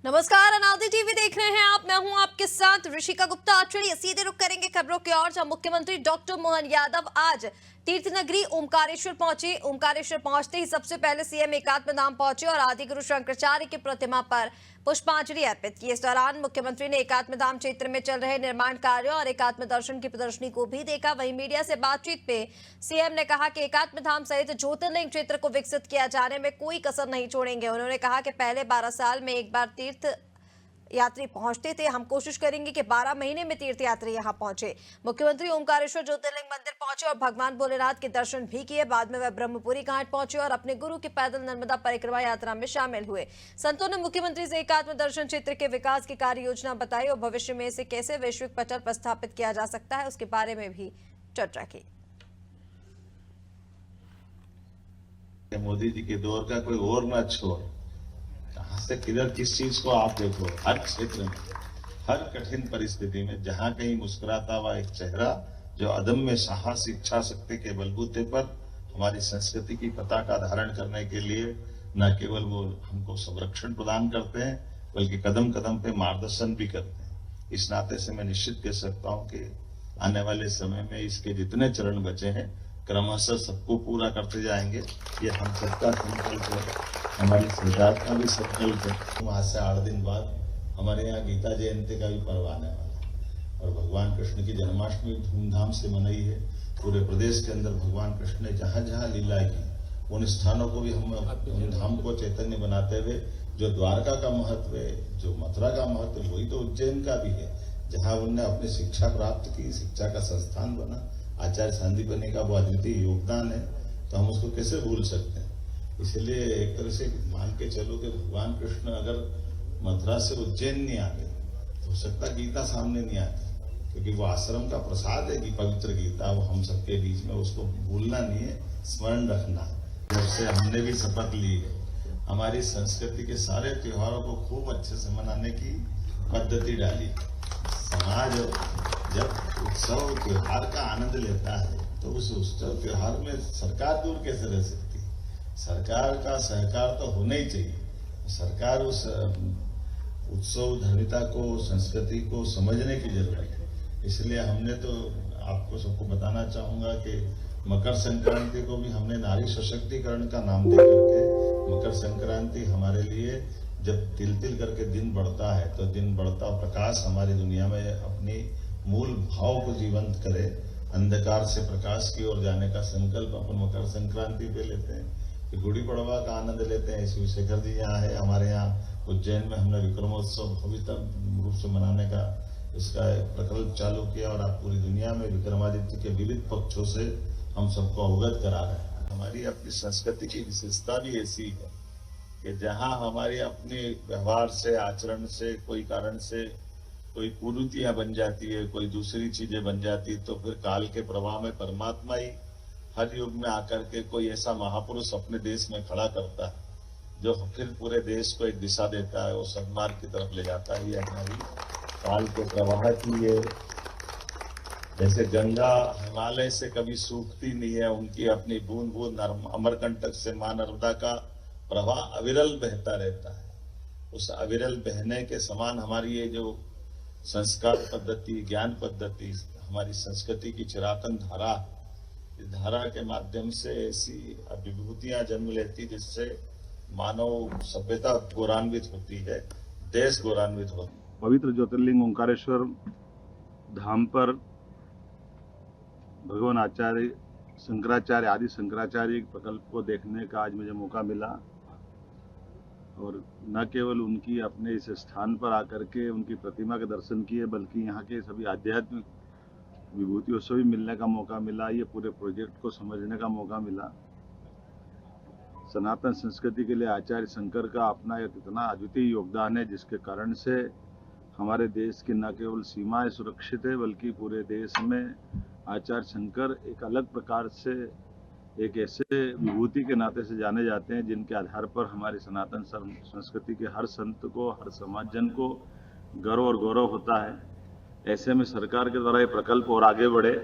नमस्कार, अनादि टीवी देख रहे हैं आप। मैं हूं आपके साथ ऋषिका गुप्ता। चलिए सीधे रुख करेंगे खबरों की ओर, जहां मुख्यमंत्री डॉक्टर मोहन यादव आज तीर्थ नगरी ओमकारेश्वर पहुंचे। ओमकारेश्वर पहुंचते ही सबसे पहले सीएम एकात्म धाम पहुंचे और आदि गुरु शंकराचार्य की प्रतिमा पर पुष्पांजलि अर्पित की। इस दौरान मुख्यमंत्री ने एकात्म धाम क्षेत्र में चल रहे निर्माण कार्यों और एकात्म दर्शन की प्रदर्शनी को भी देखा। वहीं मीडिया से बातचीत पे सीएम ने कहा कि एकात्म धाम सहित ज्योतिर्लिंग क्षेत्र को विकसित किया जाने में कोई कसर नहीं छोड़ेंगे। उन्होंने कहा कि पहले 12 साल में एक बार तीर्थ यात्री पहुंचते थे, हम कोशिश करेंगे कि 12 महीने में तीर्थ यात्री यहां पहुंचे। मुख्यमंत्री ओमकारेश्वर ज्योतिर्लिंग मंदिर पहुंचे और भगवान भोलेनाथ के दर्शन भी किए। बाद में वह ब्रह्मपुरी घाट पहुंचे और अपने गुरु की पैदल नर्मदा परिक्रमा यात्रा में शामिल हुए। संतों ने मुख्यमंत्री से एकात्म दर्शन क्षेत्र के विकास की कार्य योजना बताई और भविष्य में इसे कैसे वैश्विक पटल पर स्थापित किया जा सकता है उसके बारे में भी चर्चा की। मोदी जी के दौर का कोई और न छोड़, कहां से किधर किस चीज को आप देखो, हर क्षेत्र में, हर कठिन परिस्थिति में जहां कहीं मुस्कुराता हुआ एक चेहरा जो अदम्य साहस इच्छा शक्ति के बलबूते पर हमारी संस्कृति की पताका धारण करने के लिए न केवल वो हमको संरक्षण प्रदान करते हैं बल्कि कदम कदम पे मार्गदर्शन भी करते हैं। इस नाते से मैं निश्चित कह सकता हूं कि आने वाले समय में इसके जितने चरण बचे हैं क्रमशः सबको पूरा करते जाएंगे। ये हम सबका संकल्प है, हमारी सरकार का भी संकल्प है। वहां से 8 दिन बाद हमारे यहाँ गीता जयंती का भी पर्व आने वाला है और भगवान कृष्ण की जन्माष्टमी धूमधाम से मनाई है। पूरे प्रदेश के अंदर भगवान कृष्ण ने जहां जहां लीला की उन स्थानों को भी हम धूमधाम को चैतन्य बनाते हुए, जो द्वारका का महत्व है, जो मथुरा का महत्व है, वही तो उज्जैन का भी है, जहाँ उनने अपनी शिक्षा प्राप्त की, शिक्षा का संस्थान बना। आचार्य सांदीपनि का वो अद्वितीय योगदान है, तो हम उसको कैसे भूल सकते हैं। इसलिए एक तरह से मान के चलो कि भगवान कृष्ण अगर मथुरा से उज्जैन नहीं आते तो हो सकता गीता सामने नहीं आती, क्योंकि वो आश्रम का प्रसाद है कि पवित्र गीता, वो हम सबके बीच में, उसको भूलना नहीं है, स्मरण रखना। जब से हमने भी शपथ ली है हमारी संस्कृति के सारे त्योहारों को खूब अच्छे से मनाने की पद्धति डाली। समाज जब उत्सव त्योहार का आनंद लेता है तो उस उत्सव त्योहार में सरकार दूर कैसे रह सकती है। सरकार का सहकार तो होना ही चाहिए। सरकार उस उत्सव धर्मिता को, संस्कृति को समझने की जरूरत है। इसलिए हमने तो आपको सबको बताना चाहूंगा कि मकर संक्रांति को भी हमने नारी सशक्तिकरण का नाम दे करके, मकर संक्रांति हमारे लिए जब तिल तिल करके दिन बढ़ता है तो दिन बढ़ता प्रकाश हमारी दुनिया में अपनी मूल भाव को जीवंत करे, अंधकार से प्रकाश की ओर जाने का संकल्प अपन मकर संक्रांति पे लेते हैं। कि गुड़ी पड़वा का आनंद लेते हैं। शिवशेखर जी यहाँ है, हमारे यहाँ उज्जैन में हमने विक्रमोत्सव भव्य रूप से मनाने का इसका प्रकल्प चालू किया और आप पूरी दुनिया में विक्रमादित्य के विविध पक्षों से हम सबको अवगत करा रहे हैं। हमारी अपनी संस्कृति की विशेषता भी ऐसी है कि जहाँ हमारी अपने व्यवहार से, आचरण से, कोई कारण से कोई कुरीतियां बन जाती है, कोई दूसरी चीजें बन जाती है, तो फिर काल के प्रवाह में परमात्मा ही हर युग में आकर के कोई ऐसा महापुरुष अपने देश में खड़ा करता है जो फिर पूरे देश को एक दिशा देता है, वो सन्मार्ग की तरफ ले जाता है। ये हमारी काल के प्रवाह की है। जैसे गंगा हिमालय से कभी सूखती नहीं है, उनकी अपनी बूंद बूंद अमरकंटक से मां नर्मदा का प्रवाह अविरल बहता रहता है। उस अविरल बहने के समान हमारी ये जो संस्कार पद्धति, ज्ञान पद्धति, हमारी संस्कृति की चिरातन धारा, इस धारा के माध्यम से ऐसी विभूतियां जन्म लेती जिससे मानव सभ्यता गौरवान्वित होती है, देश गौरवान्वित होता है। पवित्र ज्योतिर्लिंग ओंकारेश्वर धाम पर भगवान आचार्य शंकराचार्य, आदि शंकराचार्य प्रकल्प को देखने का आज मुझे मौका मिला और न केवल उनकी अपने इस स्थान पर आकर के उनकी प्रतिमा के दर्शन किए, बल्कि यहाँ के सभी आध्यात्मिक विभूतियों से भी मिलने का मौका मिला। ये पूरे प्रोजेक्ट को समझने का मौका मिला। सनातन संस्कृति के लिए आचार्य शंकर का अपना एक इतना अद्वितीय योगदान है जिसके कारण से हमारे देश की न केवल सीमाएं सुरक्षित है बल्कि पूरे देश में आचार्य शंकर एक अलग प्रकार से एक ऐसे विभूति के नाते से जाने जाते हैं जिनके आधार पर हमारी सनातन संस्कृति के हर संत को, हर समाजजन को गर्व और गौरव होता है। ऐसे में सरकार के द्वारा ये प्रकल्प और आगे बढ़े।